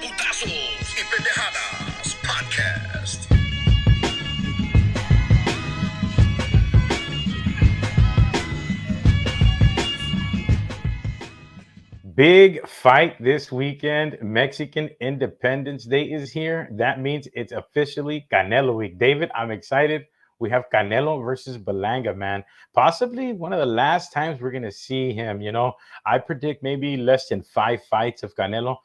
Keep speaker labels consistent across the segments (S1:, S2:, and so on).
S1: Putazos y Pendejadas Podcast.
S2: Big fight this weekend. Mexican Independence Day is here. That means it's officially Canelo week. David, I'm excited. We have Canelo versus Berlanga, man. Possibly one of the last times we're going to see him. I predict maybe less than 5 fights of Canelo.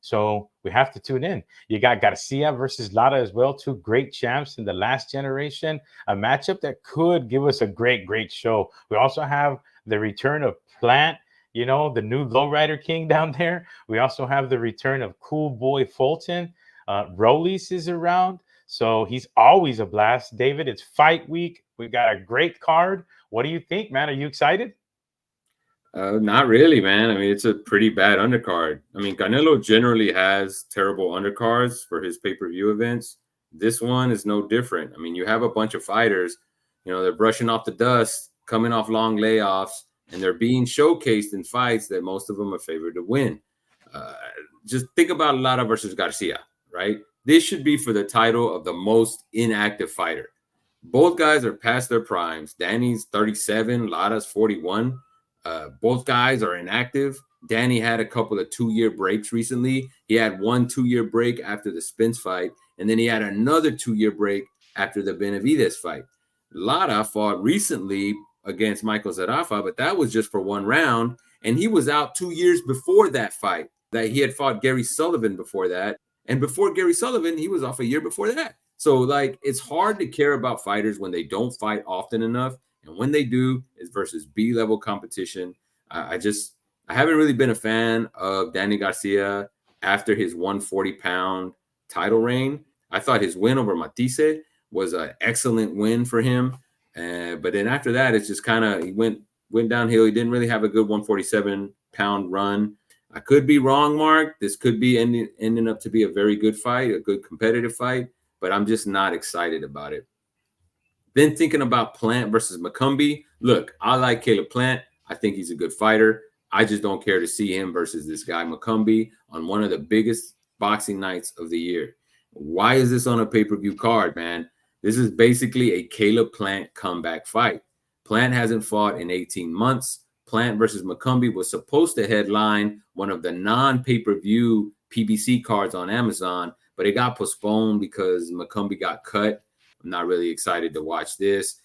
S2: So we have to tune in. You got Garcia versus Lara as well, two great champs in the last generation. A matchup that could give us a great show. We also have the return of Plant, the new lowrider king down there. We also have the return of Cool Boy Fulton. Rollies is around, so he's always a blast. David, it's fight week. We got a great card. What do you think, man? Are you excited?
S3: Not really, man. I mean, it's a pretty bad undercard. I mean, Canelo generally has terrible undercards for his pay-per-view events. This one is no different. I mean, you have a bunch of fighters, they're brushing off the dust, coming off long layoffs, and they're being showcased in fights that most of them are favored to win. Just think about Lara versus Garcia, right? This should be for the title of the most inactive fighter. Both guys are past their primes. Danny's 37, Lara's 41. Both guys are inactive. Danny had a couple of 2-year breaks recently. He had 1 2-year break after the Spence fight, and then he had another 2-year break after the Benavidez fight. Lara fought recently against Michael Zarafa, but that was just for 1 round, and he was out 2 years before that fight. That he had fought Gary Sullivan before that, and before Gary Sullivan, he was off a year before that. So, it's hard to care about fighters when they don't fight often enough. And when they do, it's versus B-level competition. I haven't really been a fan of Danny Garcia after his 140-pound title reign. I thought his win over Matisse was an excellent win for him. But then after that, it's just kind of, he went downhill. He didn't really have a good 147-pound run. I could be wrong, Mark. This could be ending up to be a very good fight, a good competitive fight, but I'm just not excited about it. Then thinking about Plant versus McCombie. Look, I like Caleb Plant. I think he's a good fighter. I just don't care to see him versus this guy McCombie on one of the biggest boxing nights of the year. Why is this on a pay-per-view card, man? This is basically a Caleb Plant comeback fight. Plant hasn't fought in 18 months. Plant versus McCombie was supposed to headline one of the non-pay-per-view PBC cards on Amazon, but it got postponed because McCombie got cut. I'm not really excited to watch this.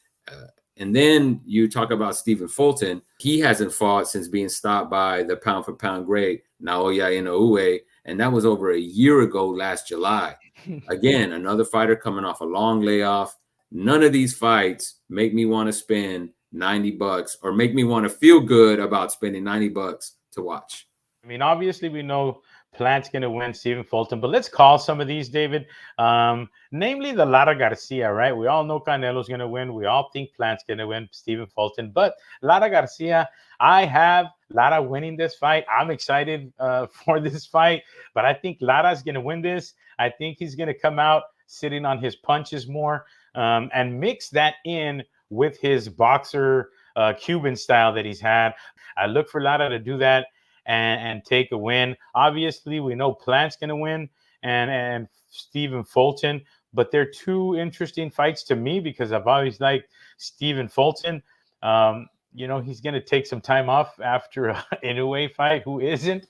S3: And then you talk about Stephen Fulton. He hasn't fought since being stopped by the pound-for-pound great Naoya Inoue, and that was over a year ago last July. Again, another fighter coming off a long layoff. None of these fights make me want to spend $90 or make me want to feel good about spending $90 to watch.
S2: I mean, obviously, we know Plant's going to win, Stephen Fulton, but let's call some of these, David. Namely, the Lara Garcia, right? We all know Canelo's going to win. We all think Plant's going to win, Stephen Fulton. But Lara Garcia, I have Lara winning this fight. I'm excited for this fight, but I think Lara's going to win this. I think he's going to come out sitting on his punches more and mix that in with his boxer Cuban style that he's had. I look for Lara to do that and take a win. Obviously, we know Plant's going to win and Stephen Fulton, but they're two interesting fights to me because I've always liked Stephen Fulton. He's going to take some time off after an Inoue fight. Who isn't?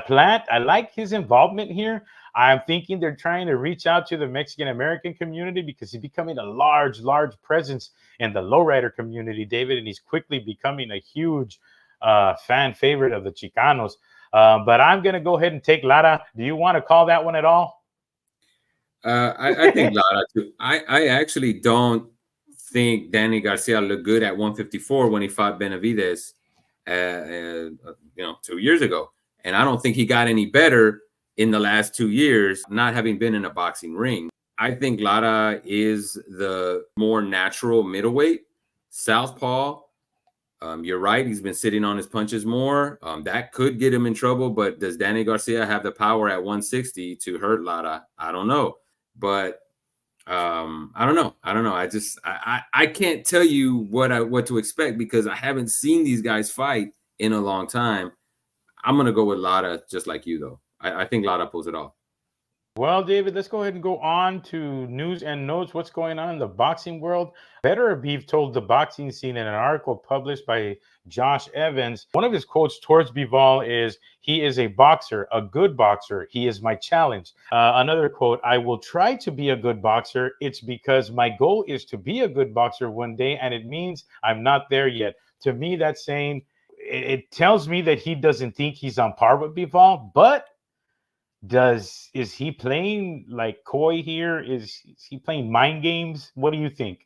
S2: Plant, I like his involvement here. I'm thinking they're trying to reach out to the Mexican-American community because he's becoming a large presence in the lowrider community, David, and he's quickly becoming a huge fan favorite of the Chicanos. But I'm going to go ahead and take Lara. Do you want to call that one at all?
S3: I think Lara too. I actually don't think Danny Garcia looked good at 154 when he fought Benavidez 2 years ago. And I don't think he got any better in the last 2 years, not having been in a boxing ring. I think Lara is the more natural middleweight. Southpaw, you're right. He's been sitting on his punches more. That could get him in trouble. But does Danny Garcia have the power at 160 to hurt Lara? I don't know. But I don't know. I can't tell you what to expect because I haven't seen these guys fight in a long time. I'm going to go with Lara just like you, though. I think Lara pulls it off.
S2: Well, David, let's go ahead and go on to news and notes. What's going on in the boxing world? Beterbiev told the boxing scene in an article published by Josh Evans. One of his quotes towards Bivol is, "He is a boxer, a good boxer. He is my challenge." Another quote, "I will try to be a good boxer. It's because my goal is to be a good boxer one day, and it means I'm not there yet." To me, that's saying, it tells me that he doesn't think he's on par with Bivol, but is he playing like coy here? Is he playing mind games? What do you think?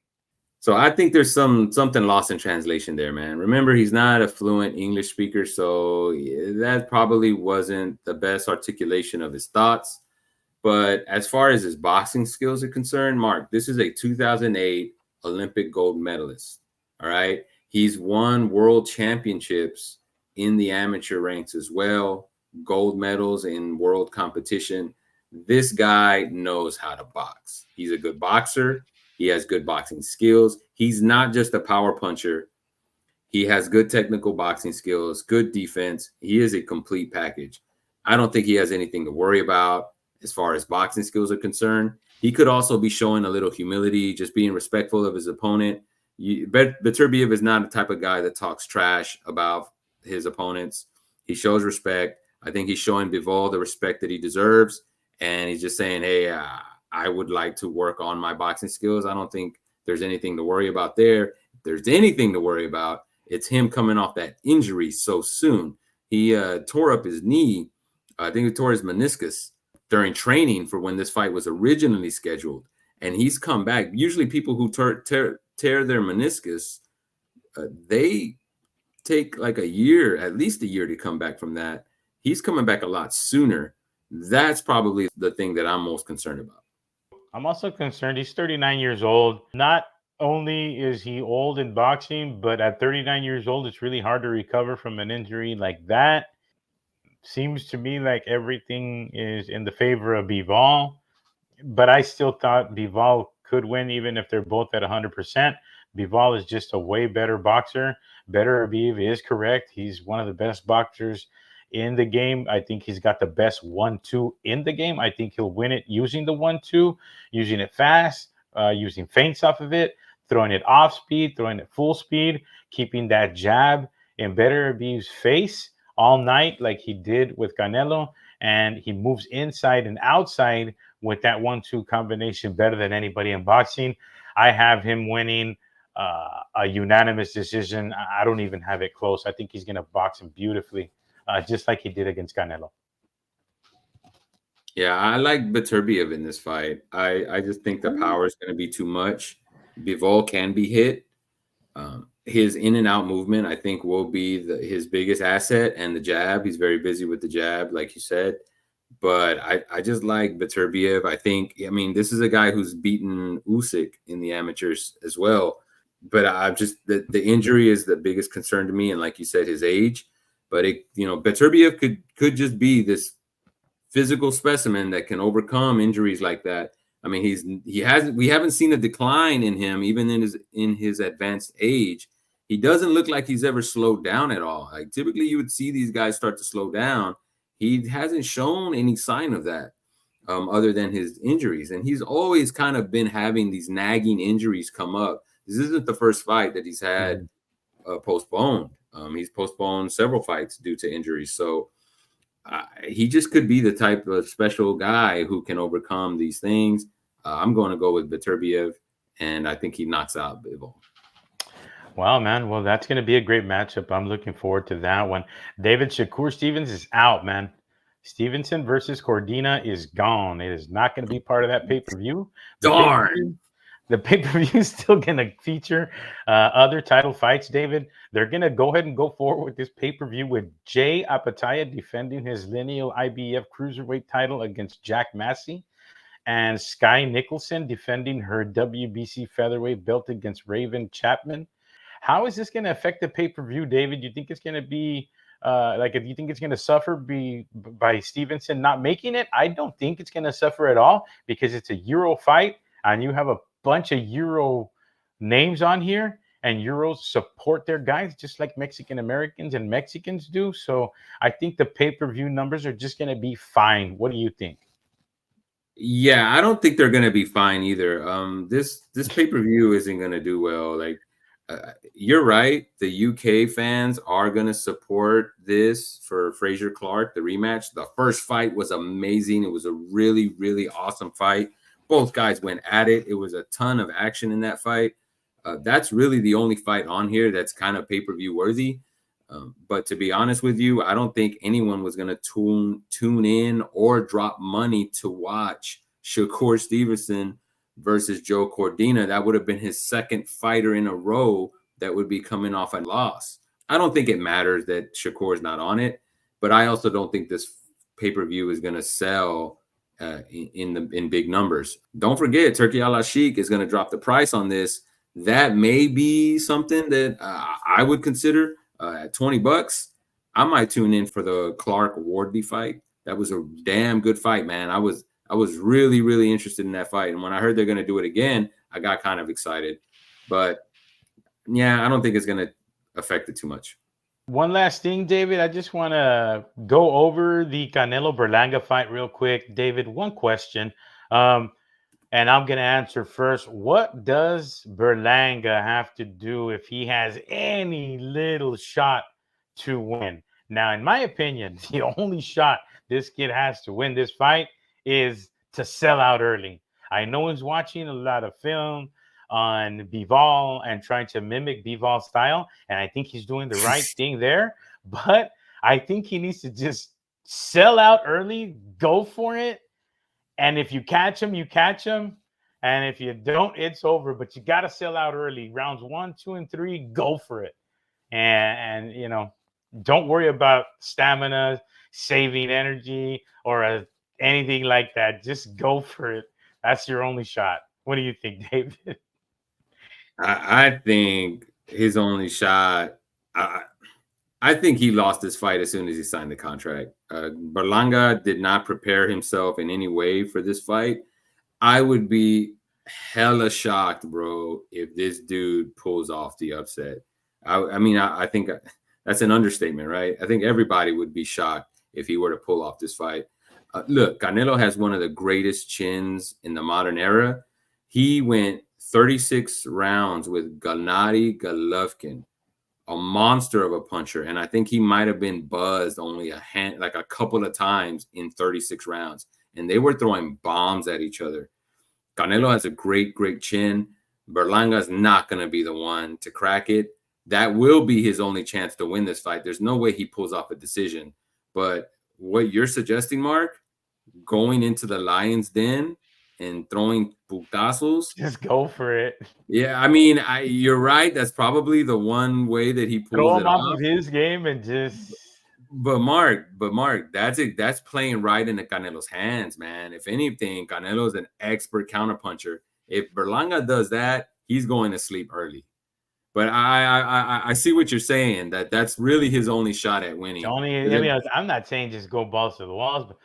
S3: So I think there's something lost in translation there, man. Remember, he's not a fluent English speaker, so that probably wasn't the best articulation of his thoughts. But as far as his boxing skills are concerned, Mark, this is a 2008 Olympic gold medalist. All right. He's won world championships in the amateur ranks as well, gold medals in world competition. This guy knows how to box. He's a good boxer. He has good boxing skills. He's not just a power puncher. He has good technical boxing skills, good defense. He is a complete package. I don't think he has anything to worry about as far as boxing skills are concerned. He could also be showing a little humility, just being respectful of his opponent. Beterbiev is not the type of guy that talks trash about his opponents. He shows respect. I think he's showing Bivol the respect that he deserves. And he's just saying, hey, I would like to work on my boxing skills. I don't think there's anything to worry about there. If there's anything to worry about, it's him coming off that injury so soon. He tore up his knee. I think he tore his meniscus during training for when this fight was originally scheduled. And he's come back. Usually people who tear their meniscus, they take like a year, at least a year to come back from that. He's coming back a lot sooner. That's probably the thing that I'm most concerned about.
S2: I'm also concerned he's 39 years old. Not only is he old in boxing, but at 39 years old, it's really hard to recover from an injury like that. Seems to me like everything is in the favor of Bivol, but I still thought Bivol could win even if they're both at 100%. Bivol is just a way better boxer. Beterbiev is correct. He's one of the best boxers in the game. I think he's got the best 1-2 in the game. I think he'll win it using the 1-2, using it fast, using feints off of it, throwing it off speed, throwing it full speed, keeping that jab in Beterbiev's face all night like he did with Canelo. And he moves inside and outside with that 1-2 combination better than anybody in boxing. I have him winning a unanimous decision. I don't even have it close. I think he's going to box him beautifully, just like he did against Canelo.
S3: Yeah, I like Beterbiev in this fight. I just think the power is going to be too much. Bivol can be hit. His in and out movement, I think, will be his biggest asset, and the jab. He's very busy with the jab, like you said. But I just like Beterbiev. I mean, this is a guy who's beaten Usyk in the amateurs as well. But the injury is the biggest concern to me, and like you said, his age. But Beterbiev could just be this physical specimen that can overcome injuries like that. I mean, we haven't seen a decline in him even in his advanced age. He doesn't look like he's ever slowed down at all. Like typically you would see these guys start to slow down. He hasn't shown any sign of that other than his injuries. And he's always kind of been having these nagging injuries come up. This isn't the first fight that he's had postponed. He's postponed several fights due to injuries. So he just could be the type of special guy who can overcome these things. I'm going to go with Beterbiev, and I think he knocks out Bivol.
S2: Wow, man. Well, that's going to be a great matchup. I'm looking forward to that one. David, Shakur Stevens is out, man. Stevenson versus Cordina is gone. It is not going to be part of that pay-per-view.
S3: Darn.
S2: The pay-per-view is still going to feature other title fights, David. They're going to go ahead and go forward with this pay-per-view with Jay Apataya defending his lineal IBF cruiserweight title against Jack Massey, and Sky Nicholson defending her WBC featherweight belt against Raven Chapman. How is this going to affect the pay-per-view, David? Do you think it's going to be do you think it's going to suffer by Stevenson not making it? I don't think it's going to suffer at all because it's a Euro fight and you have a bunch of Euro names on here, and Euros support their guys just like Mexican Americans and Mexicans do. So I think the pay-per-view numbers are just going to be fine. What do you think?
S3: Yeah, I don't think they're gonna be fine either. This pay-per-view isn't gonna do well. Like, you're right. The UK fans are gonna support this for Fraser Clark, the rematch. The first fight was amazing. It was a really, really awesome fight. Both guys went at it. It was a ton of action in that fight. That's really the only fight on here that's kind of pay-per-view worthy. But to be honest with you, I don't think anyone was going to tune in or drop money to watch Shakur Stevenson versus Joe Cordina. That would have been his second fighter in a row that would be coming off a loss. I don't think it matters that Shakur is not on it, but I also don't think this pay-per-view is going to sell in big numbers. Don't forget, Turkey Al Sheikh is going to drop the price on this. That may be something that I would consider. At $20, I might tune in for the Clark Wardley fight. That was a damn good fight, man. I was really, really interested in that fight. And when I heard they're going to do it again, I got kind of excited. But yeah, I don't think it's going to affect it too much.
S2: One last thing, David. I just want to go over the Canelo Berlanga fight real quick. David, one question. And I'm going to answer first. What does Berlanga have to do if he has any little shot to win? Now, in my opinion, the only shot this kid has to win this fight is to sell out early. I know he's watching a lot of film on Bivol and trying to mimic Bivol's style, and I think he's doing the right thing there. But I think he needs to just sell out early, go for it. And if you catch him, you catch him. And if you don't, it's over. But you got to sell out early. Rounds 1, 2, and 3, go for it. And you know, don't worry about stamina, saving energy, or anything like that. Just go for it. That's your only shot. What do you think, David?
S3: I think his only shot. I think he lost this fight as soon as he signed the contract. Berlanga did not prepare himself in any way for this fight. I would be hella shocked, bro, if this dude pulls off the upset. I think that's an understatement, right? I think everybody would be shocked if he were to pull off this fight. Look, Canelo has one of the greatest chins in the modern era. He went 36 rounds with Gennady Golovkin, a monster of a puncher, and I think he might have been buzzed only a couple of times in 36 rounds, and they were throwing bombs at each other. Canelo has a great, great chin. Berlanga is not going to be the one to crack it. That will be his only chance to win this fight. There's no way he pulls off a decision. But what you're suggesting, Mark, going into the Lion's Den and throwing putazos,
S2: just go for it.
S3: Yeah, I mean, you're right. That's probably the one way that he pulls
S2: Throw
S3: it
S2: him off of his game and just.
S3: But Mark, that's it. That's playing right into Canelo's hands, man. If anything, Canelo's an expert counterpuncher. If Berlanga does that, he's going to sleep early. But I see what you're saying. That's really his only shot at winning.
S2: I'm not saying just go balls to the walls, but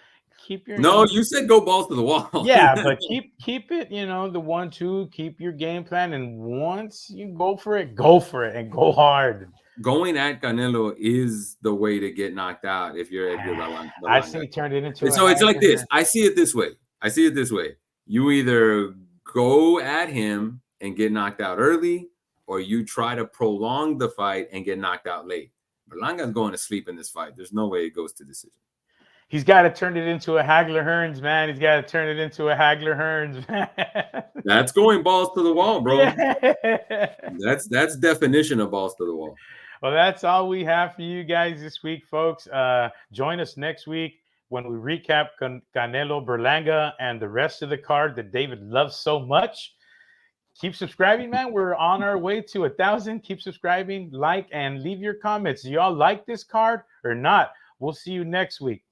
S2: keep your.
S3: No, you said go balls to the wall.
S2: Yeah, but keep it. You know, the 1-2. Keep your game plan, and once you go for it, and go hard.
S3: Going at Canelo is the way to get knocked out if you're Edgar Berlanga.
S2: I see turned it into.
S3: So it's like this. I see it this way. You either go at him and get knocked out early, or you try to prolong the fight and get knocked out late. Berlanga's going to sleep in this fight. There's no way it goes to decision.
S2: He's got to turn it into a Hagler Hearns, man. He's got to turn it into a Hagler Hearns, man.
S3: That's going balls to the wall, bro.
S2: Yeah.
S3: That's definition of balls to the wall.
S2: Well, that's all we have for you guys this week, folks. Join us next week when we recap Canelo Berlanga and the rest of the card that David loves so much. Keep subscribing, man. We're on our way to 1,000. Keep subscribing, like, and leave your comments. Do y'all like this card or not? We'll see you next week.